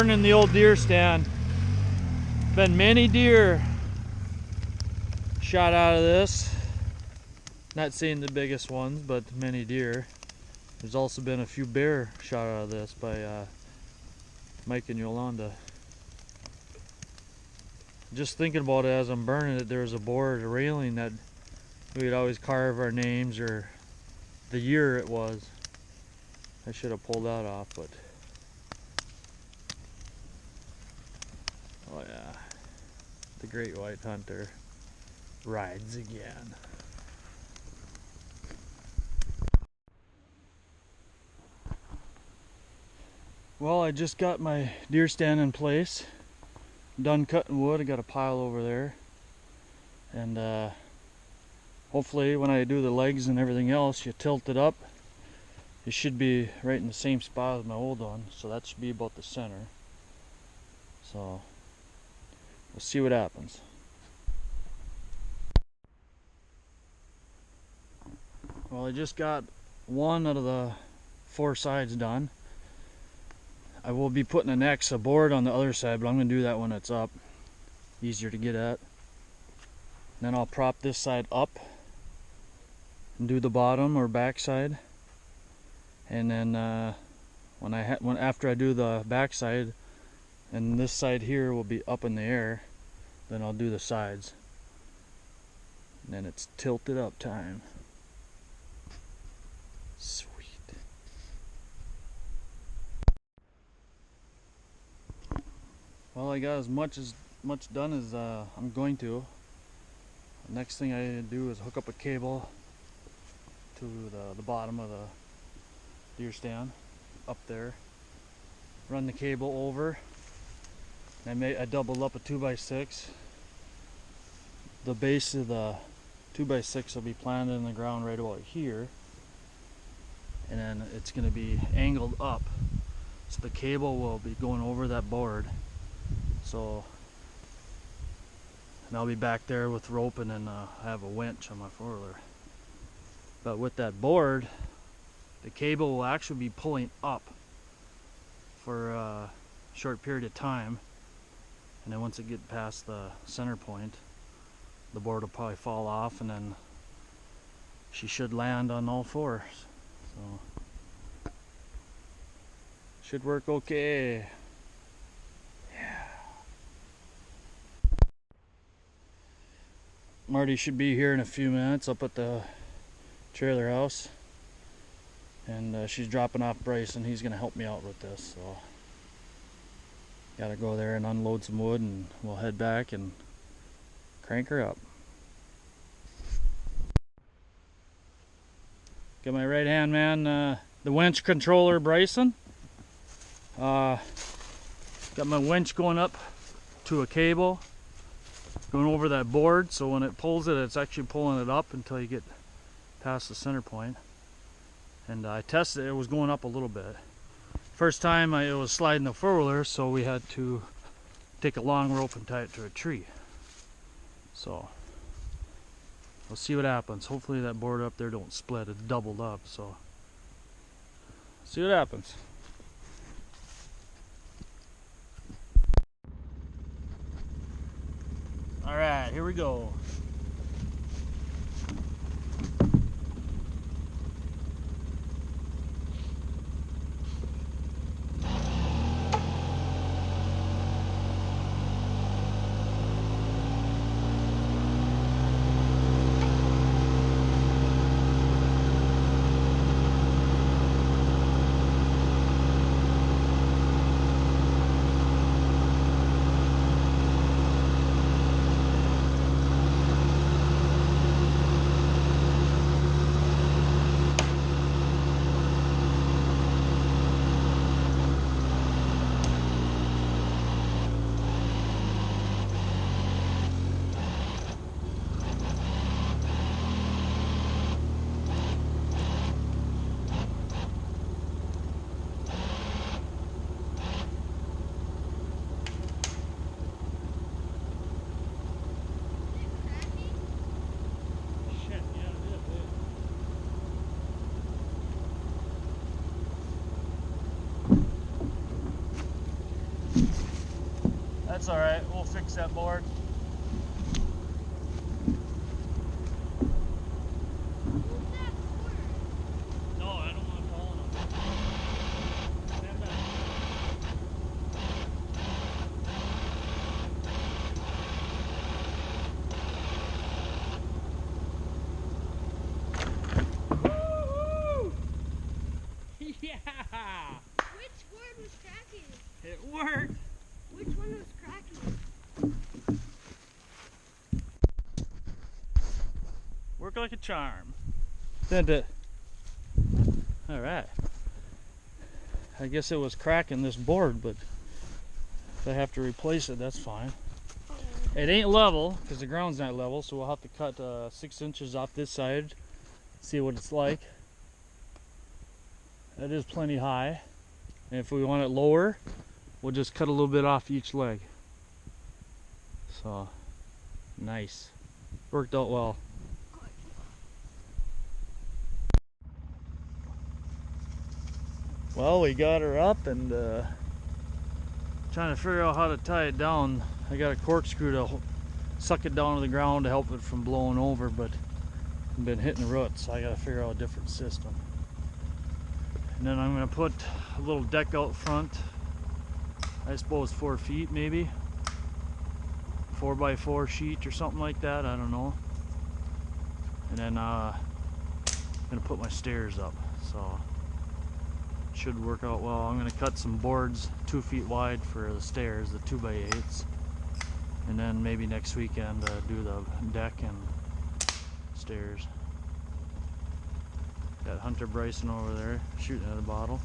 burning the old deer stand. Been many deer shot out of this. Not seeing the biggest ones, but many deer. There's also been a few bear shot out of this by Mike and Yolanda. Just thinking about it as I'm burning it, there's a board, a railing that we'd always carve our names or the year it was. I should have pulled that off, but oh yeah, the great white hunter rides again. Well, I just got my deer stand in place. Done cutting wood. I got a pile over there, and hopefully when I do the legs and everything else, you tilt it up, it should be right in the same spot as my old one, so that should be about the center. So we'll see what happens. Well, I just got one out of the 4 sides done. I will be putting a board on the other side, but I'm going to do that when it's up. Easier to get at. Then I'll prop this side up and do the bottom or back side. And then after I do the back side, and this side here will be up in the air, then I'll do the sides. And then it's tilted up time. Sweet. Well, I got as much done as I'm going to. The next thing I do is hook up a cable to the bottom of the deer stand up there. Run the cable over. I doubled up a 2x6. The base of the 2x6 will be planted in the ground right about here, and then it's going to be angled up, so the cable will be going over that board. So, and I'll be back there with rope, and then I have a winch on my four-wheeler. But with that board, the cable will actually be pulling up for a short period of time, and then once it gets past the center point, the board will probably fall off, and then she should land on all 4. So should work okay. Marty should be here in a few minutes up at the trailer house, and she's dropping off Bryson. He's going to help me out with this, so gotta go there and unload some wood, and we'll head back and crank her up. Got my right hand man, the winch controller, Bryson. Got my winch going up to a cable going over that board, so when it pulls it, it's actually pulling it up until you get past the center point. And I tested it, it was going up a little bit. First time it was sliding the four-wheeler, so we had to take a long rope and tie it to a tree. So we'll see what happens. Hopefully that board up there don't split. It's doubled up, so see what happens. All right, here we go. That's all right. We'll fix that board. No, I don't want to fall on them. Stand back. Woo-hoo! Yeah! Which board was cracking? It worked. Which one was cracking? Work like a charm. Didn't it? All right. I guess it was cracking this board, but if I have to replace it, that's fine. It ain't level because the ground's not level, so we'll have to cut 6 inches off this side, see what it's like. That is plenty high. And if we want it lower, we'll just cut a little bit off each leg. So, nice. Worked out well. Well, we got her up and trying to figure out how to tie it down. I got a corkscrew to suck it down to the ground to help it from blowing over, but I've been hitting roots, so I gotta figure out a different system. And then I'm gonna put a little deck out front, I suppose 4 feet maybe, 4x4 sheet or something like that, I don't know. And then I'm gonna put my stairs up, so should work out well. I'm gonna cut some boards 2 feet wide for the stairs, the 2x8s, and then maybe next weekend do the deck and stairs. Got Hunter Bryson over there shooting at a bottle.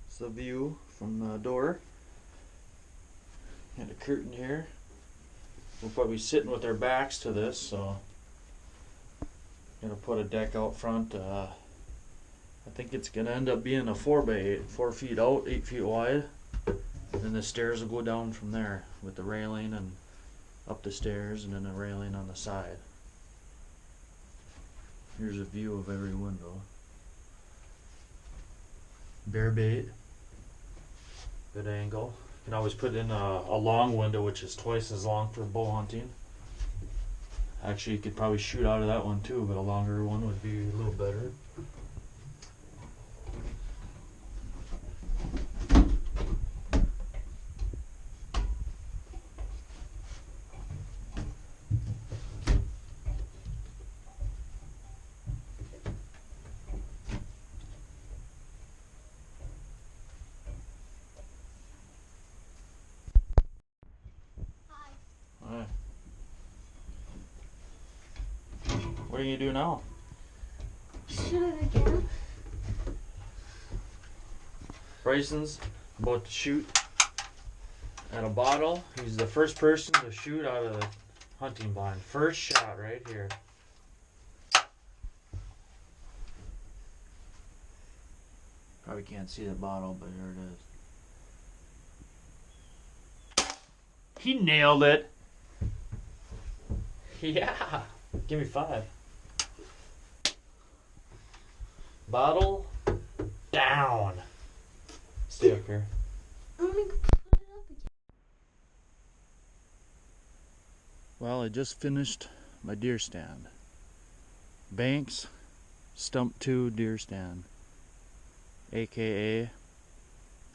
It's the view from the door. Got a curtain here. We'll probably be sitting with our backs to this, so gonna put a deck out front. I think it's gonna end up being a 4x8, 4 feet out, 8 feet wide. And the stairs will go down from there with the railing and up the stairs and then a railing on the side. Here's a view of every window. Bear bait. Good angle. You can always put in a long window, which is twice as long for bow hunting. Actually, you could probably shoot out of that one too, but a longer one would be a little better. Alright. What are you gonna do now? Shoot it again. Bryson's about to shoot at a bottle. He's the first person to shoot out of the hunting blind. First shot right here. Probably can't see the bottle, but here it is. He nailed it. Yeah. Give me 5. Bottle down. Stay up here. I'm gonna put it up again. Well, I just finished my deer stand. Banks Stump 2 deer stand, aka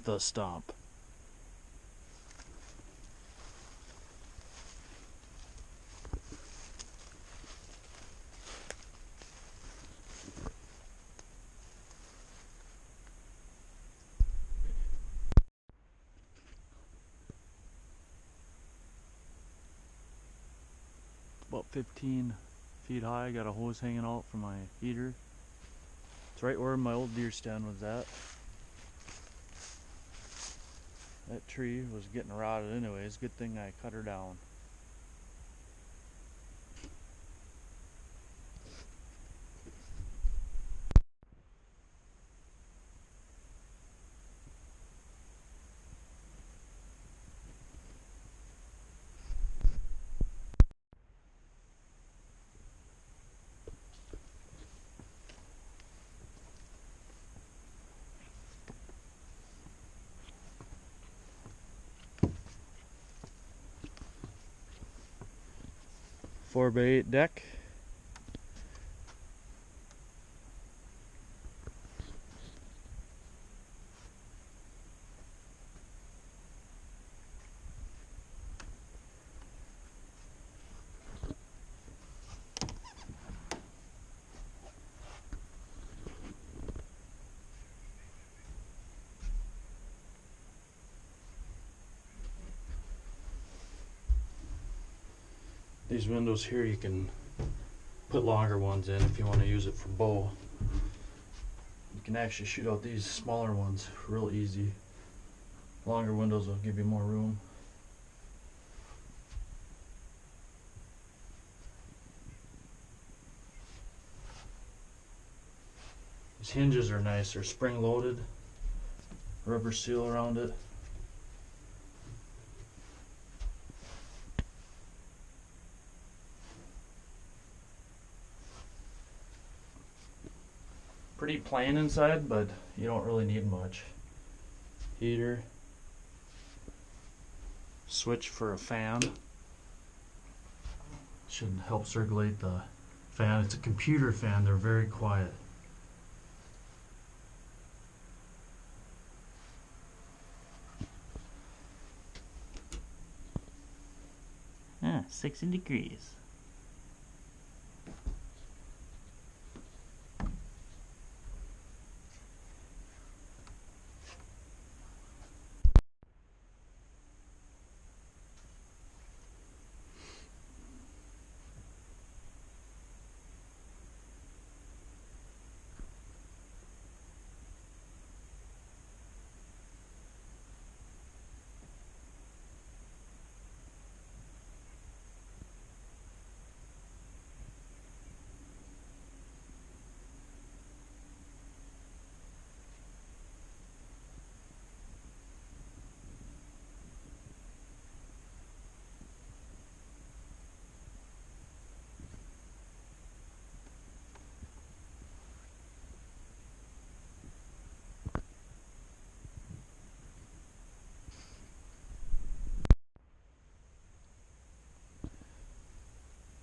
the Stump. About 15 feet high. Got a hose hanging out from my heater. It's right where my old deer stand was at. That tree was getting rotted anyways. Good thing I cut her down. 4x8 deck. These windows here, you can put longer ones in if you want to use it for bow. You can actually shoot out these smaller ones real easy. Longer windows will give you more room. These hinges are nice. They're spring loaded, rubber seal around it. Pretty plain inside, but you don't really need much. Heater. Switch for a fan. Should help circulate the fan. It's a computer fan. They're very quiet. Ah, 60 degrees.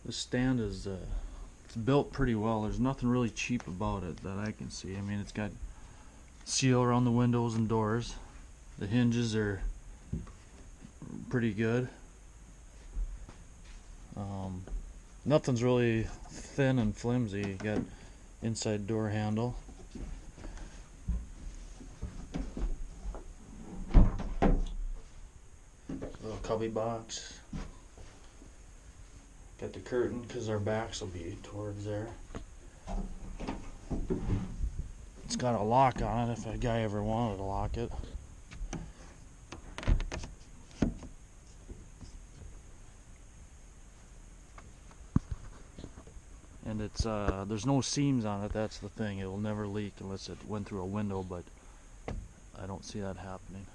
This stand is it's built pretty well. There's nothing really cheap about it that I can see. I mean, it's got seal around the windows and doors. The hinges are pretty good. Nothing's really thin and flimsy. You got inside door handle. Little cubby box. Got the curtain because our backs will be towards there. It's got a lock on it if a guy ever wanted to lock it. And it's there's no seams on it. That's the thing. It will never leak unless it went through a window, but I don't see that happening.